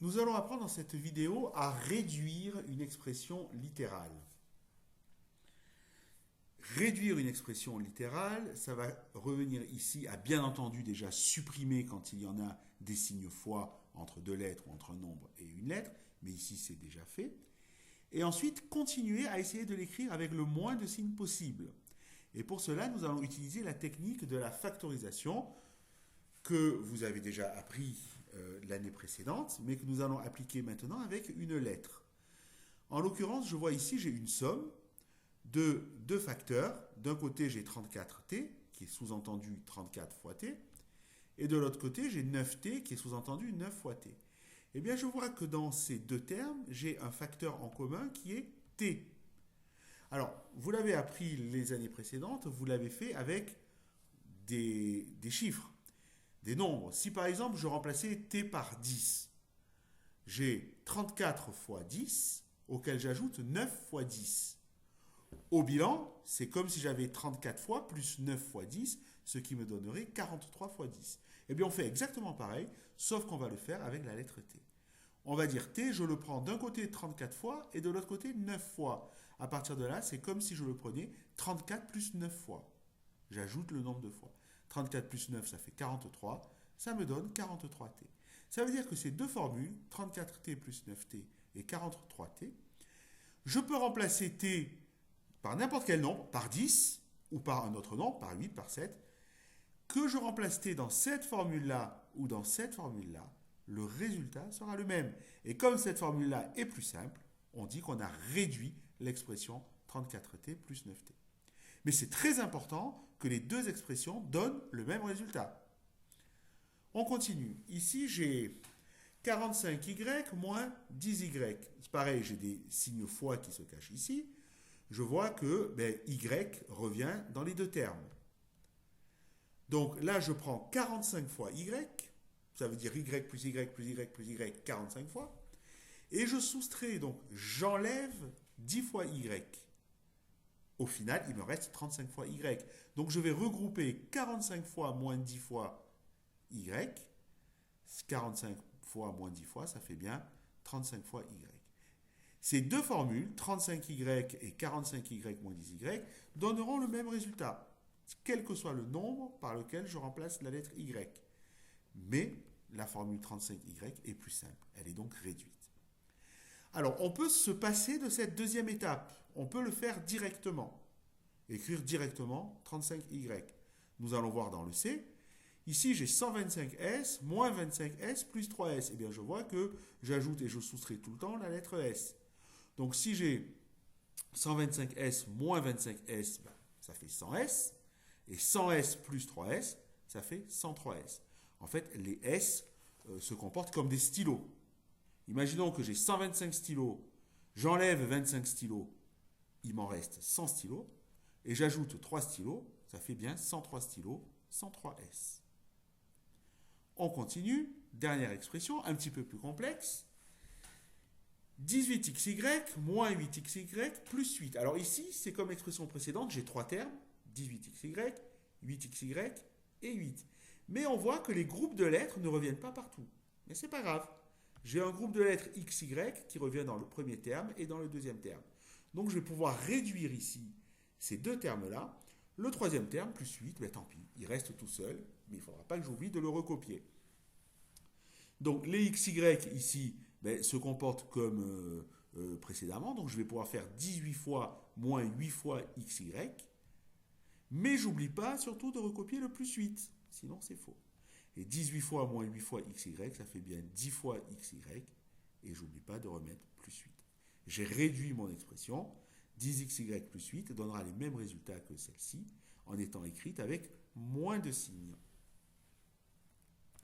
Nous allons apprendre dans cette vidéo à réduire une expression littérale. Réduire une expression littérale, ça va revenir ici à bien entendu déjà supprimer quand il y en a des signes fois entre deux lettres ou entre un nombre et une lettre, mais ici c'est déjà fait. Et ensuite continuer à essayer de l'écrire avec le moins de signes possible. Et pour cela, nous allons utiliser la technique de la factorisation que vous avez déjà appris l'année précédente, mais que nous allons appliquer maintenant avec une lettre. En l'occurrence, je vois ici, j'ai une somme de deux facteurs. D'un côté, j'ai 34t, qui est sous-entendu 34 fois t, et de l'autre côté, j'ai 9t, qui est sous-entendu 9 fois t. Eh bien, je vois que dans ces deux termes, j'ai un facteur en commun qui est t. Alors, vous l'avez appris les années précédentes, vous l'avez fait avec des chiffres, des nombres. Si par exemple, je remplaçais t par 10, j'ai 34 fois 10, auquel j'ajoute 9 fois 10. Au bilan, c'est comme si j'avais 34 fois plus 9 fois 10, ce qui me donnerait 43 fois 10. Eh bien, on fait exactement pareil, sauf qu'on va le faire avec la lettre t. On va dire t, je le prends d'un côté 34 fois et de l'autre côté 9 fois. À partir de là, c'est comme si je le prenais 34 plus 9 fois. J'ajoute le nombre de fois. 34 plus 9, ça fait 43. Ça me donne 43t. Ça veut dire que ces deux formules, 34t plus 9t et 43t, je peux remplacer t par n'importe quel nombre, par 10, ou par un autre nombre, par 8, par 7, que je remplace t dans cette formule-là ou dans cette formule-là, le résultat sera le même. Et comme cette formule-là est plus simple, on dit qu'on a réduit l'expression 34t plus 9t. Mais c'est très important que les deux expressions donnent le même résultat. On continue. Ici, j'ai 45y moins 10y. C'est pareil, j'ai des signes fois qui se cachent ici. Je vois que y revient dans les deux termes. Donc là, je prends 45 fois y, ça veut dire y plus y plus y plus y 45 fois, et je soustrais, donc j'enlève 10 fois y. Au final, il me reste 35 fois y. Donc je vais regrouper 45 fois moins 10 fois y. 45 fois moins 10 fois, ça fait bien 35 fois y. Ces deux formules, 35y et 45y moins 10y, donneront le même résultat, quel que soit le nombre par lequel je remplace la lettre y. Mais la formule 35y est plus simple, elle est donc réduite. Alors, on peut se passer de cette deuxième étape. On peut le faire directement. Écrire directement 35y. Nous allons voir dans le C. Ici, j'ai 125s moins 25s plus 3s. Eh bien, je vois que j'ajoute et je soustrais tout le temps la lettre s. Donc, si j'ai 125s moins 25s, ça fait 100s. Et 100s plus 3s, ça fait 103s. En fait, les s se comportent comme des stylos. Imaginons que j'ai 125 stylos, j'enlève 25 stylos, il m'en reste 100 stylos, et j'ajoute 3 stylos, ça fait bien 103 stylos, 103s. On continue, dernière expression, un petit peu plus complexe. 18xy moins 8xy plus 8. Alors ici, c'est comme l'expression précédente, j'ai trois termes, 18xy, 8xy et 8. Mais on voit que les groupes de lettres ne reviennent pas partout. Mais c'est pas grave. J'ai un groupe de lettres xy qui revient dans le premier terme et dans le deuxième terme. Donc je vais pouvoir réduire ici ces deux termes-là. Le troisième terme, plus 8, tant pis, il reste tout seul, mais il ne faudra pas que j'oublie de le recopier. Donc les xy ici se comportent comme précédemment, donc je vais pouvoir faire 18 fois moins 8 fois xy, mais j'oublie pas surtout de recopier le plus 8, sinon c'est faux. Et 18 fois moins 8 fois xy, ça fait bien 10 fois xy, et j'oublie pas de remettre plus 8. J'ai réduit mon expression, 10xy plus 8 donnera les mêmes résultats que celle-ci, en étant écrite avec moins de signes.